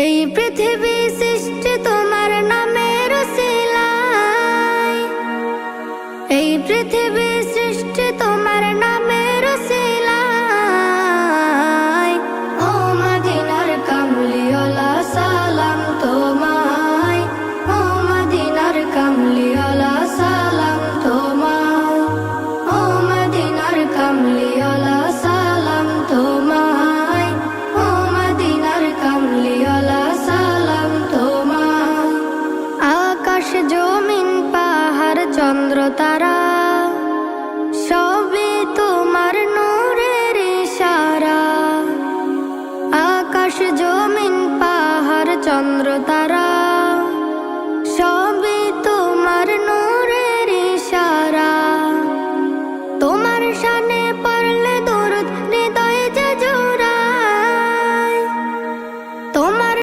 এই পৃথিবী সৃষ্টি তোমার নামের উসিলায়, এই পৃথিবী সৃষ্টি তোমার নামের উসিলায়। ও মদিনার কামলিওয়ালা সালাম তোমায়, ও মদিনার কামলিওয়ালা সালাম তোমায়, ও মদিনার কামলিওয়ালা সালাম তোমায়, ও মদিনার কামলিওয়ালা সালাম তোমায়। আকাশ জমিন পাহাড় চন্দ্র তারা সবই তোমার নূরের ইশারা। আকাশ জমিন পাহাড় চন্দ্র তারা